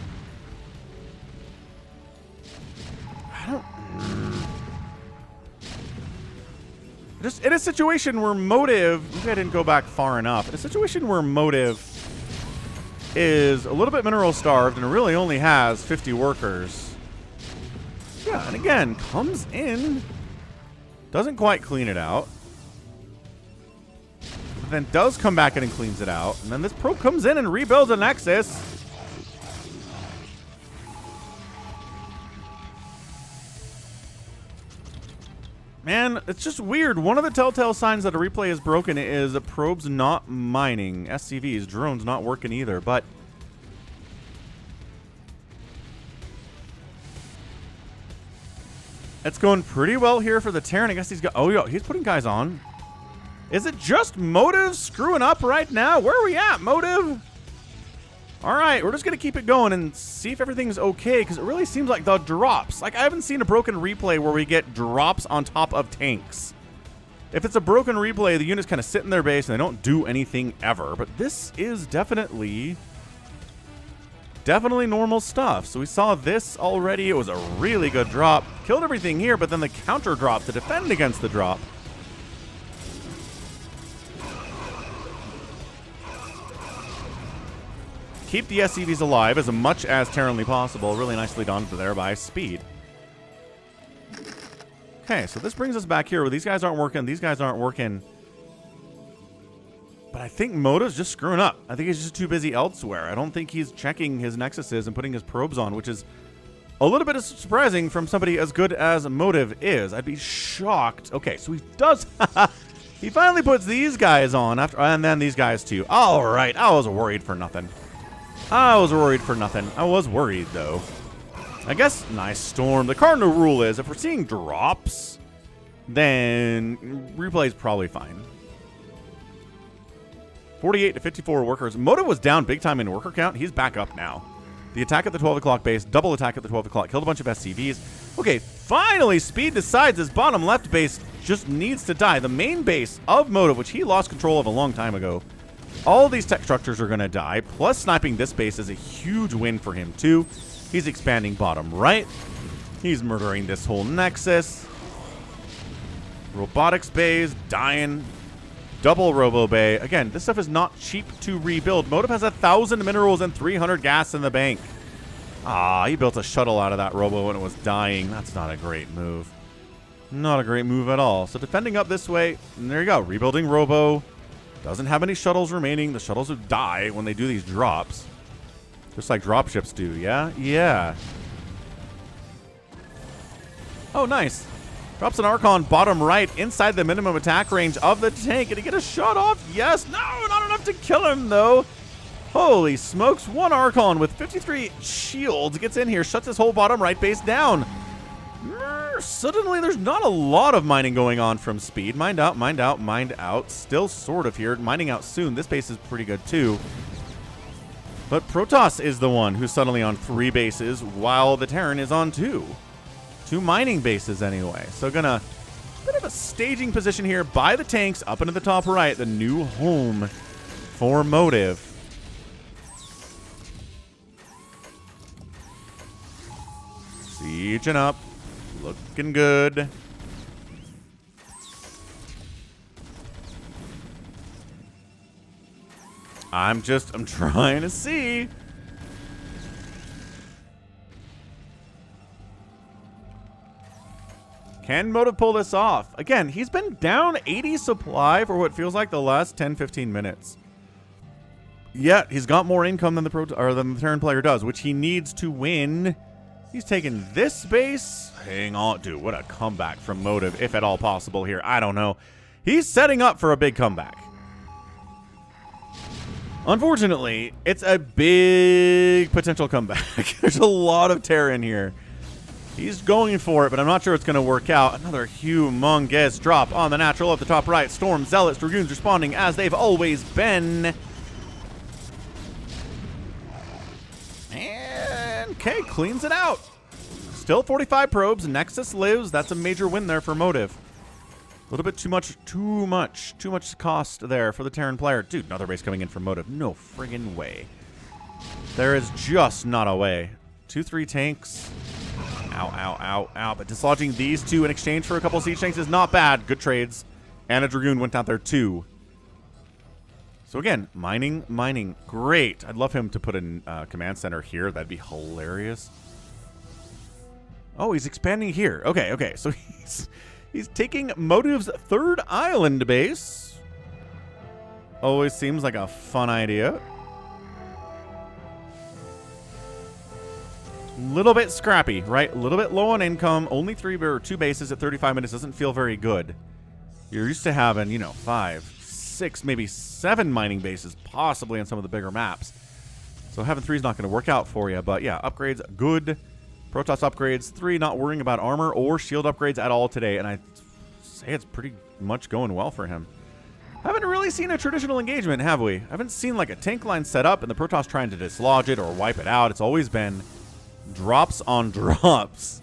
I don't... Just in a situation where motive... Maybe I didn't go back far enough. In a situation where motive is a little bit mineral starved and really only has 50 workers. Yeah, and again, comes in. Doesn't quite clean it out. But then does come back in and cleans it out. And then this probe comes in and rebuilds a Nexus. Man, it's just weird. One of the telltale signs that a replay is broken is the probes not mining. SCVs, drones not working either, but... It's going pretty well here for the Terran. I guess he's got... Oh, yeah, he's putting guys on. Is it just Motive screwing up right now? Where are we at, Motive? All right, we're just going to keep it going and see if everything's okay, because it really seems like the drops. Like, I haven't seen a broken replay where we get drops on top of tanks. If it's a broken replay, the units kind of sit in their base and they don't do anything ever. But this is definitely normal stuff. So we saw this already. It was a really good drop. Killed everything here, but then the counter drop to defend against the drop. Keep the SCVs alive as much as Terranly possible. Really nicely done there by Speed. Okay, so this brings us back here where these guys aren't working. These guys aren't working. But I think Motive's just screwing up. I think he's just too busy elsewhere. I don't think he's checking his Nexuses and putting his probes on, which is a little bit surprising from somebody as good as Motive is. I'd be shocked. Okay, so he does... He finally puts these guys on, after, and then these guys too. All right, I was worried for nothing. I was worried for nothing. I was worried, though. I guess, nice Storm. The cardinal rule is if we're seeing drops, then replay is probably fine. 48 to 54 workers. Motive was down big time in worker count. He's back up now. The attack at the 12 o'clock base, double attack at the 12 o'clock, killed a bunch of SCVs. Okay, finally, Speed decides his bottom left base just needs to die. The main base of Motive, which he lost control of a long time ago, all these tech structures are going to die, plus sniping this base is a huge win for him, too. He's expanding bottom right. He's murdering this whole nexus. Robotics bays, dying. Double Robo Bay. Again, this stuff is not cheap to rebuild. Motive has 1,000 minerals and 300 gas in the bank. Ah, he built a shuttle out of that Robo when it was dying. That's not a great move. Not a great move at all. So defending up this way, and there you go. Rebuilding Robo. Doesn't have any shuttles remaining. The shuttles would die when they do these drops. Just like dropships do, yeah? Yeah. Oh, nice. Drops an Archon bottom right inside the minimum attack range of the tank. Can he get a shot off? Yes. No, not enough to kill him, though. Holy smokes. One Archon with 53 shields gets in here, shuts his whole bottom right base down. Suddenly, there's not a lot of mining going on from Speed. Mined out, mined out, mined out. Still sort of here. Mining out soon. This base is pretty good, too. But Protoss is the one who's suddenly on 3 bases while the Terran is on 2. 2 mining bases anyway. So gonna bit of a staging position here by the tanks up into the top right. The new home for Motive. Sieging up. Looking good. I'm trying to see. Can Motive pull this off? Again, he's been down 80 supply for what feels like the last 10-15 minutes. Yet, he's got more income than the Terran player does, which he needs to win. He's taking this base. Hang on. Dude, what a comeback from Motive, if at all possible here. I don't know. He's setting up for a big comeback. Unfortunately, it's a big potential comeback. There's a lot of Terran here. He's going for it, but I'm not sure it's going to work out. Another humongous drop on the natural at the top right. Storm, Zealots, Dragoons responding as they've always been. And okay, cleans it out. Still 45 probes. Nexus lives. That's a major win there for Motive. A little bit too much cost there for the Terran player. Dude, another base coming in from Motive. No friggin' way. There is just not a way. 2-3 tanks. Ow, ow, ow, ow. But dislodging these two in exchange for a couple siege tanks is not bad. Good trades. And a Dragoon went out there too. So again, mining. Great. I'd love him to put a command center here. That'd be hilarious. Oh, he's expanding here. Okay. So he's taking Motive's 3rd island base. Always seems like a fun idea. Little bit scrappy, right? A little bit low on income. Only 2 bases at 35 minutes doesn't feel very good. You're used to having, 5, 6, maybe 7 mining bases, possibly on some of the bigger maps. So having 3 is not going to work out for you. But yeah, upgrades, good. Protoss upgrades, 3, not worrying about armor or shield upgrades at all today. And I say it's pretty much going well for him. Haven't really seen a traditional engagement, have we? Haven't seen like a tank line set up and the Protoss trying to dislodge it or wipe it out. It's always been drops on drops,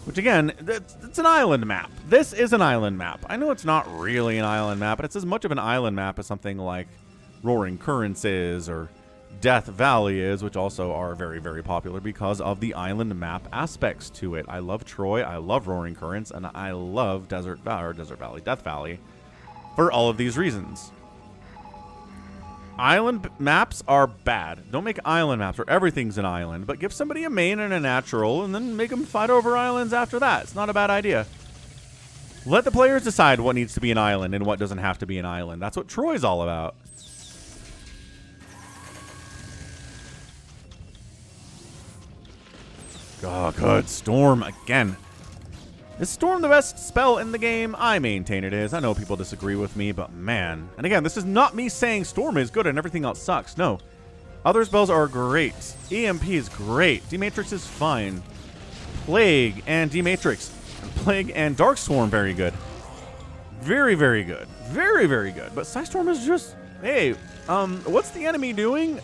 which again, it's an island map. This is an island map. I know it's not really an island map, but it's as much of an island map as something like Roaring Currents is or Death Valley is, which also are very, very popular because of the island map aspects to it. I love Troy, I love Roaring Currents, and I love Death Valley for all of these reasons. Island maps are bad. Don't make island maps where everything's an island, but give somebody a main and a natural and then make them fight over islands after that. It's not a bad idea. Let the players decide what needs to be an island and what doesn't have to be an island. That's what Troy's all about. Oh, good. Storm again. Is Storm the best spell in the game? I maintain it is. I know people disagree with me, but man. And again, this is not me saying Storm is good and everything else sucks. No. Other spells are great. EMP is great. D-Matrix is fine. Plague and D-Matrix. Plague and Darkstorm, very good. Very, very good. Very, very good. But Psystorm is just... Hey, what's the enemy doing?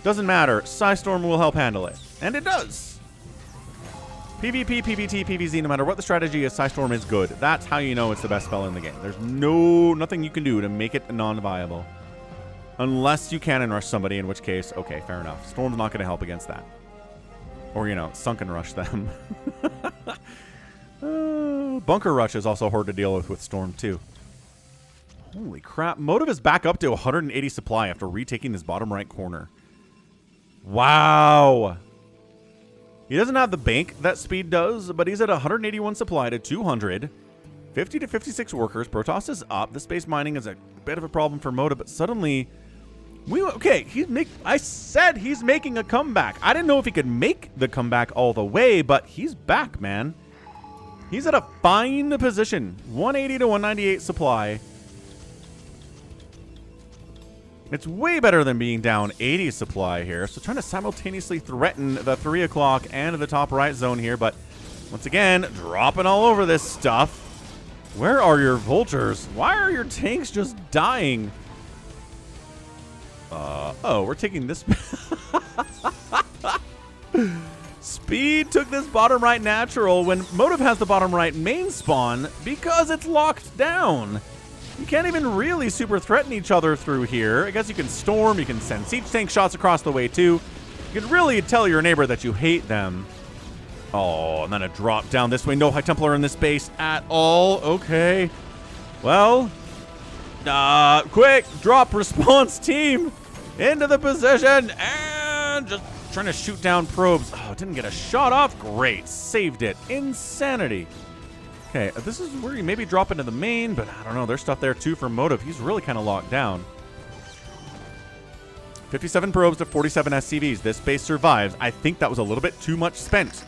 Doesn't matter. Psystorm will help handle it. And it does. PvP, PvT, PvZ, no matter what the strategy is, Psystorm is good. That's how you know it's the best spell in the game. There's nothing you can do to make it non-viable. Unless you cannon rush somebody, in which case, okay, fair enough. Storm's not going to help against that. Or, you know, sunken rush them. Bunker rush is also hard to deal with Storm, too. Holy crap. Motive is back up to 180 supply after retaking this bottom right corner. Wow. He doesn't have the bank that Speed does, but he's at 181 supply to 200. 50 to 56 workers. Protoss is up. The space mining is a bit of a problem for Motive, but suddenly... Okay, I said he's making a comeback. I didn't know if he could make the comeback all the way, but he's back, man. He's at a fine position. 180 to 198 supply. It's way better than being down 80 supply here. So trying to simultaneously threaten the 3 o'clock and the top right zone here, but once again, dropping all over this stuff. Where are your vultures? Why are your tanks just dying? Oh, we're taking this. Speed took this bottom right natural when Motive has the bottom right main spawn because it's locked down. You can't even really super threaten each other through here. I guess you can storm, you can send siege tank shots across the way too. You can really tell your neighbor that you hate them. Oh, and then a drop down this way. No High Templar in this base at all. Okay. Well, quick drop response team into the position and just trying to shoot down probes. Oh, didn't get a shot off. Great. Saved it. Insanity. Okay, this is where you maybe drop into the main, but I don't know. There's stuff there too for Motive. He's really kind of locked down. 57 probes to 47 SCVs. This base survives. I think that was a little bit too much spent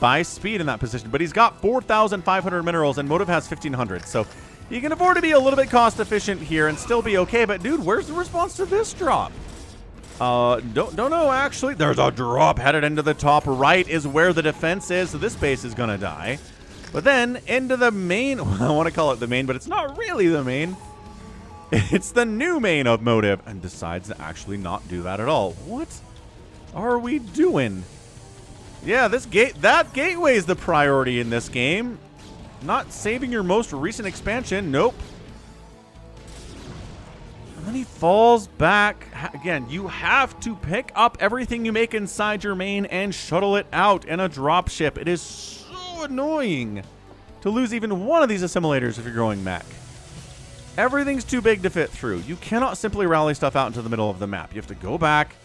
by Speed in that position, but he's got 4,500 minerals and Motive has 1,500, so you can afford to be a little bit cost efficient here and still be okay. But dude, where's the response to this drop? Don't know actually. There's a drop headed into the top right is where the defense is, so this base is gonna die. But then into the main, I want to call it the main, but it's not really the main. It's the new main of Motive, and decides to actually not do that at all. What are we doing? Yeah, that gateway is the priority in this game. Not saving your most recent expansion. Nope. And then he falls back. Again, you have to pick up everything you make inside your main and shuttle it out in a dropship. It is so annoying to lose even one of these assimilators if you're going mech. Everything's too big to fit through. You cannot simply rally stuff out into the middle of the map. You have to go back,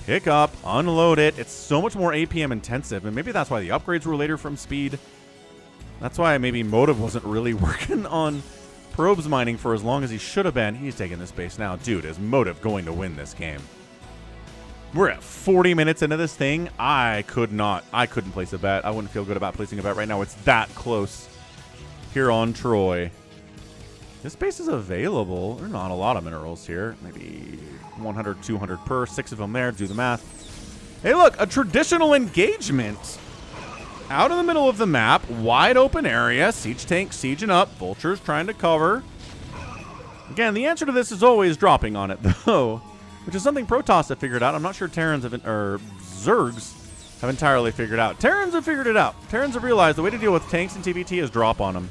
pick up, unload it. It's so much more APM intensive, and maybe that's why the upgrades were later from Speed. That's why maybe Motive wasn't really working on probes mining for as long as he should have been. He's taking this base now. Dude, is Motive going to win this game? We're at 40 minutes into this thing. I couldn't place a bet. I wouldn't feel good about placing a bet right now. It's that close here on Troy. This base is available. There are not a lot of minerals here. Maybe 100, 200 per. 6 of them there. Do the math. Hey, look, a traditional engagement. Out in the middle of the map, wide open area, siege tank sieging up, vultures trying to cover. Again, the answer to this is always dropping on it, though, which is something Protoss have figured out. I'm not sure Terrans have, or Zergs have entirely figured out. Terrans have figured it out. Terrans have realized the way to deal with tanks and TVT is drop on them.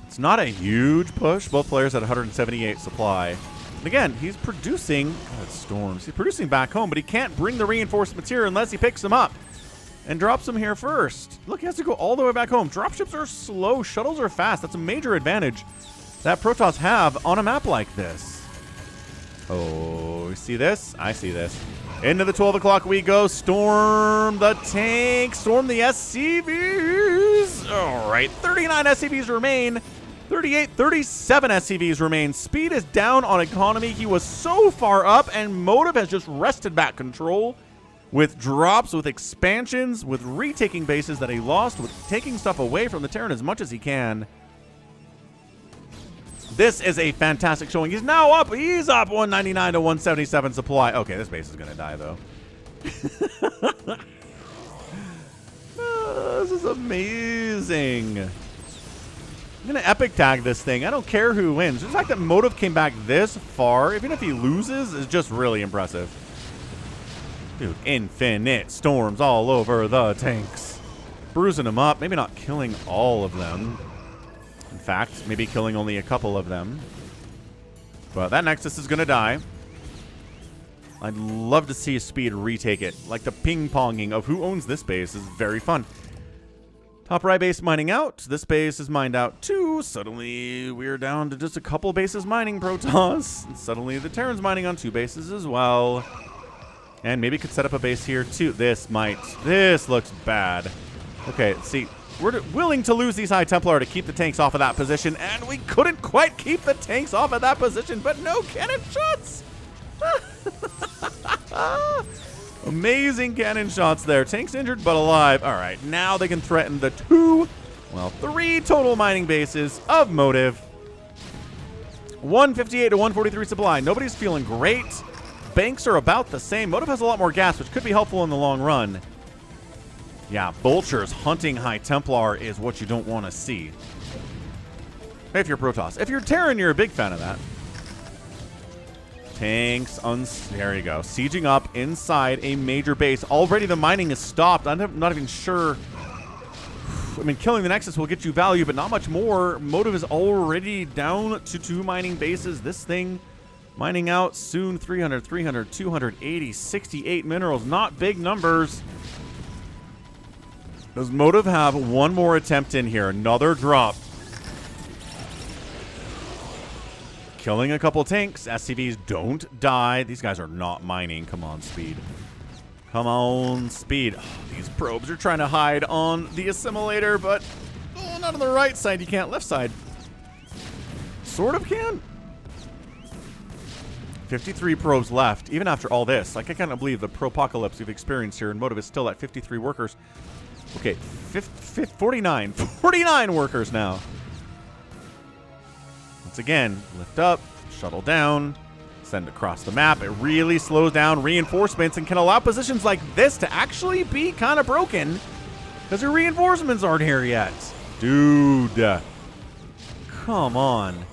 It's not a huge push. Both players at 178 supply. And again, he's producing... God, storms. He's producing back home, but he can't bring the reinforcements here unless he picks them up and drops them here first. Look, he has to go all the way back home. Dropships are slow. Shuttles are fast. That's a major advantage that Protoss have on a map like this. Oh, you see this? I see this. Into the 12 o'clock we go. Storm the tank. Storm the SCVs. All right, 39 SCVs remain. 38, 37 SCVs remain. Speed is down on economy. He was so far up, and Motive has just wrested back control with drops, with expansions, with retaking bases that he lost, with taking stuff away from the Terran as much as he can. This is a fantastic showing. He's now up. He's up 199 to 177 supply. Okay, this base is going to die, though. This is amazing. I'm going to epic tag this thing. I don't care who wins. The fact that Motive came back this far, even if he loses, is just really impressive. Dude, infinite storms all over the tanks. Bruising them up. Maybe not killing all of them. In fact, maybe killing only a couple of them. But that Nexus is going to die. I'd love to see Speed retake it. Like the ping-ponging of who owns this base is very fun. Top right base mining out. This base is mined out too. Suddenly, we're down to just a couple bases mining Protoss. And suddenly, the Terran's mining on 2 bases as well. And maybe could set up a base here too. This looks bad. Okay, see, we're willing to lose these High Templar to keep the tanks off of that position, and we couldn't quite keep the tanks off of that position, but no cannon shots! Amazing cannon shots there. Tanks injured but alive. All right, now they can threaten the 3 total mining bases of Motive. 158 to 143 supply. Nobody's feeling great. Banks are about the same. Motive has a lot more gas, which could be helpful in the long run. Yeah, Vultures hunting High Templar is what you don't want to see. If you're Protoss. If you're Terran, you're a big fan of that. Tanks, there you go. Sieging up inside a major base. Already the mining is stopped. I'm not even sure. I mean, killing the Nexus will get you value, but not much more. Motive is already down to 2 mining bases. This thing mining out soon. 300, 300, 280, 68 minerals. Not big numbers. Does Motive have one more attempt in here? Another drop. Killing a couple tanks. SCVs don't die. These guys are not mining. Come on, Speed. Come on, Speed. Oh, these probes are trying to hide on the assimilator, but not on the right side. You can't. Left side. Sort of can. 53 probes left, even after all this. Like, I can't believe the pro-apocalypse we've experienced here, and Motive is still at 53 workers. Okay, 49 workers now. Once again, lift up, shuttle down, send across the map. It really slows down reinforcements and can allow positions like this to actually be kind of broken because your reinforcements aren't here yet. Dude, come on.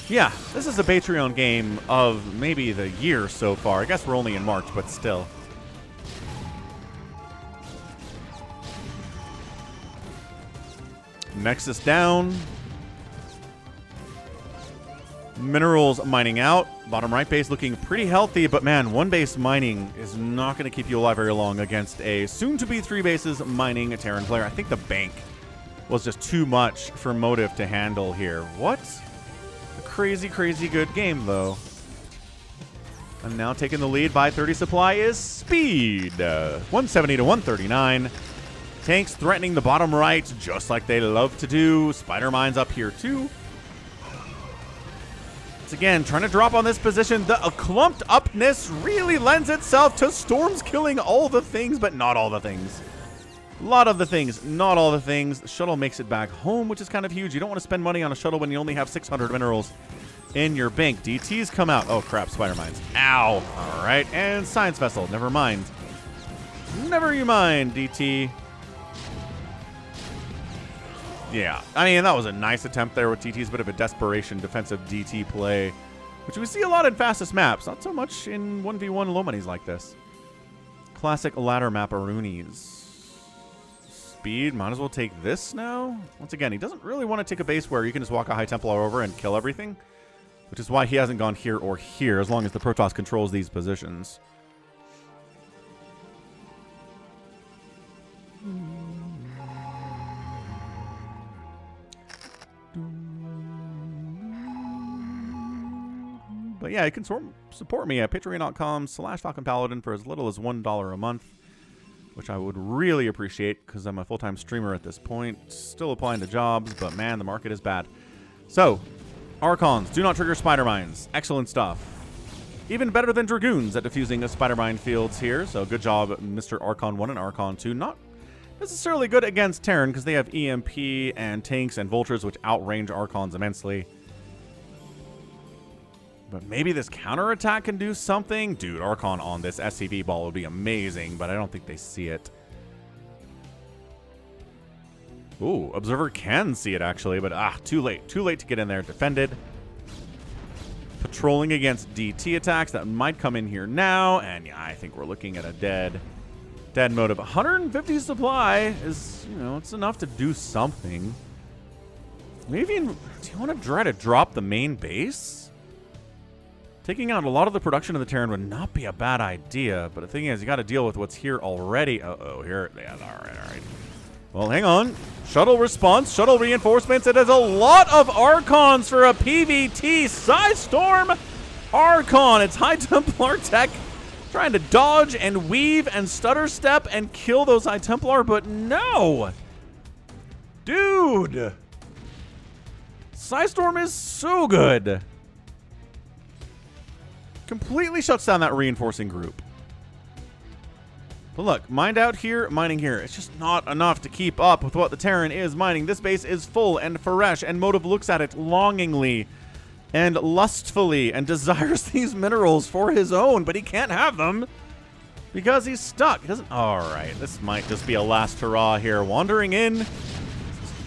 Yeah, this is a Patreon game of maybe the year so far. I guess we're only in March, but still. Nexus down. Minerals mining out. Bottom right base looking pretty healthy, but man, 1 base mining is not going to keep you alive very long against a soon-to-be 3 bases mining Terran player. I think the bank was just too much for Motive to handle here. What? Crazy, crazy good game, though. And now taking the lead by 30 supply is Speed. 170 to 139. Tanks threatening the bottom right, just like they love to do. Spider Mines up here, too. Once again, trying to drop on this position. The clumped upness really lends itself to Storms killing all the things, but not all the things. A lot of the things, not all the things. The shuttle makes it back home, which is kind of huge. You don't want to spend money on a shuttle when you only have 600 minerals in your bank. DTs come out. Oh, crap. Spider Mines. Ow. All right. And Science Vessel. Never mind. Never you mind, DT. Yeah. I mean, that was a nice attempt there with DT's bit of a desperation defensive DT play, which we see a lot in fastest maps. Not so much in 1v1 low monies like this. Classic ladder map Aroonies. Speed, might as well take this now. Once again, he doesn't really want to take a base where you can just walk a High Templar over and kill everything, which is why he hasn't gone here or here, as long as the Protoss controls these positions. But yeah, you can support me at patreon.com/FalconPaladin for as little as $1 a month, which I would really appreciate because I'm a full-time streamer at this point. Still applying to jobs, but man, the market is bad. So, Archons, do not trigger Spider Mines. Excellent stuff. Even better than Dragoons at defusing Spider Minefields here. So good job, Mr. Archon 1 and Archon 2. Not necessarily good against Terran because they have EMP and tanks and vultures, which outrange Archons immensely. But maybe this counterattack can do something. Dude, Archon on this SCV ball would be amazing, but I don't think they see it. Ooh, Observer can see it actually, but too late. Too late to get in there. Defended. Patrolling against DT attacks that might come in here now, and yeah, I think we're looking at a dead motive. 150 supply is, you know, it's enough to do something. Maybe, do you want to try to drop the main base? Taking out a lot of the production of the Terran would not be a bad idea, but the thing is, you got to deal with what's here already. Uh-oh, here, yeah, all right. Well, hang on. Shuttle response, shuttle reinforcements. It is a lot of Archons for a PvT. Psystorm Archon. It's High Templar tech trying to dodge and weave and stutter step and kill those High Templar, but no. Dude. Psystorm is so good. Completely shuts down that reinforcing group. But look, mined out here, mining here. It's just not enough to keep up with what the Terran is mining. This base is full and fresh, and Motive looks at it longingly and lustfully and desires these minerals for his own, but he can't have them because he's stuck. He doesn't. All right, this might just be a last hurrah here. Wandering in.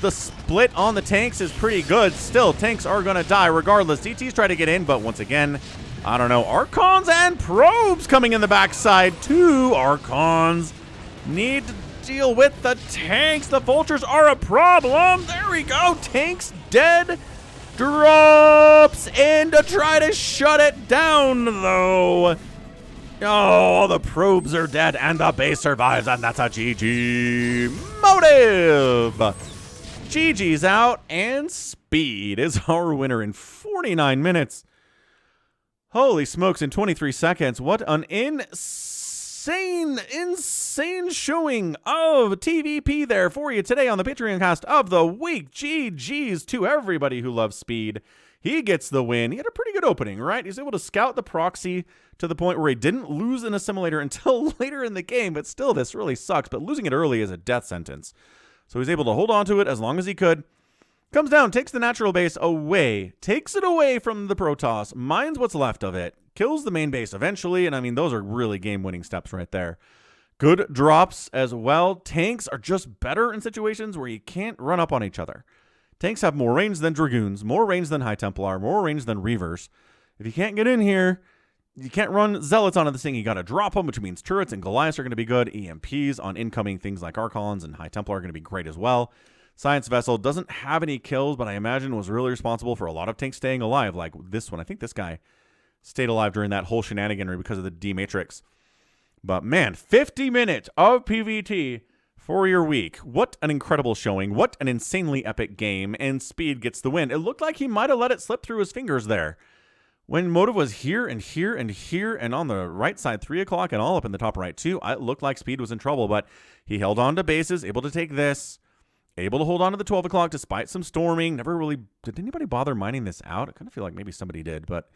The split on the tanks is pretty good. Still, tanks are going to die regardless. DTs try to get in, but once again, I don't know. Archons and probes coming in the backside. 2 Archons need to deal with the tanks. The vultures are a problem. There we go. Tanks dead. Drops in to try to shut it down, though. Oh, the probes are dead and the base survives, and that's a GG. Motive. GG's out, and Speed is our winner in 49 minutes. Holy smokes, in 23 seconds. What an insane showing of TVP there for you today on the Patreon cast of the week. GG's to everybody who loves Speed. He gets the win. He had a pretty good opening, right? He's able to scout the proxy to the point where he didn't lose an assimilator until later in the game, but still, this really sucks. But losing it early is a death sentence. So he's able to hold on to it as long as he could. Comes down, takes the natural base away, takes it away from the Protoss, mines what's left of it, kills the main base eventually, and I mean, those are really game-winning steps right there. Good drops as well. Tanks are just better in situations where you can't run up on each other. Tanks have more range than Dragoons, more range than High Templar, more range than Reavers. If you can't get in here, you can't run Zealots onto this thing. You got to drop them, which means turrets and Goliaths are going to be good. EMPs on incoming things like Archons and High Templar are going to be great as well. Science Vessel doesn't have any kills, but I imagine was really responsible for a lot of tanks staying alive, like this one. I think this guy stayed alive during that whole shenaniganry because of the D-Matrix. But man, 50 minutes of PvT for your week. What an incredible showing. What an insanely epic game, and Speed gets the win. It looked like he might have let it slip through his fingers there. When Motive was here and here and here and on the right side, 3 o'clock and all up in the top right too, it looked like Speed was in trouble, but he held on to bases, able to take this. Able to hold on to the 12 o'clock despite some storming. Never really... Did anybody bother mining this out? I kind of feel like maybe somebody did, but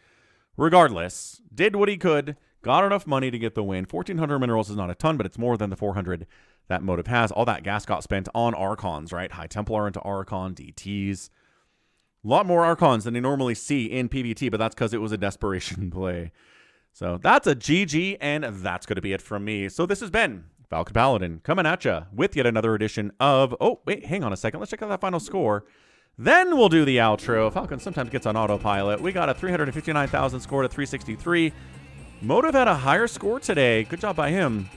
regardless, did what he could, got enough money to get the win. 1,400 minerals is not a ton, but it's more than the 400 that Motive has. All that gas got spent on Archons, right? High Templar into Archon, DTs. A lot more Archons than you normally see in PvT, but that's because it was a desperation play. So that's a GG, and that's going to be it from me. So this has been Falcon Paladin coming at you with yet another edition of... Oh, wait, hang on a second. Let's check out that final score. Then we'll do the outro. Falcon sometimes gets on autopilot. We got a 359,000 score to 363. Motive had a higher score today. Good job by him.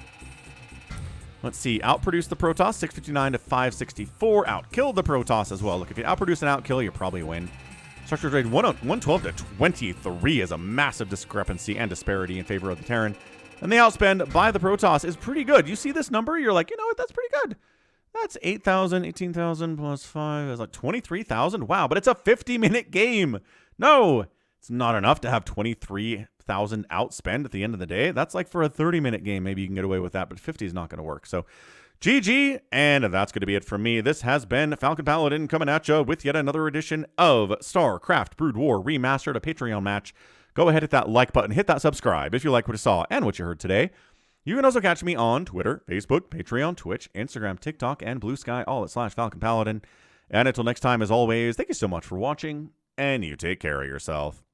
Let's see. Outproduced the Protoss, 659 to 564. Outkilled the Protoss as well. Look, if you outproduce and outkill, you probably win. Structure trade 112 to 23 is a massive discrepancy and disparity in favor of the Terran. And the outspend by the Protoss is pretty good. You see this number, you're like, you know what, that's pretty good. That's 8,000, 18,000 plus 5. That's like 23,000. Wow, but it's a 50-minute game. No, it's not enough to have 23,000 outspend at the end of the day. That's like for a 30-minute game. Maybe you can get away with that, but 50 is not going to work. So GG, and that's going to be it from me. This has been Falcon Paladin coming at you with yet another edition of StarCraft Brood War Remastered, a Patreon match Go ahead, hit that like button, hit that subscribe if you like what you saw and what you heard today. You can also catch me on Twitter, Facebook, Patreon, Twitch, Instagram, TikTok, and Blue Sky, all at /Falcon Paladin. And until next time, as always, thank you so much for watching, and you take care of yourself.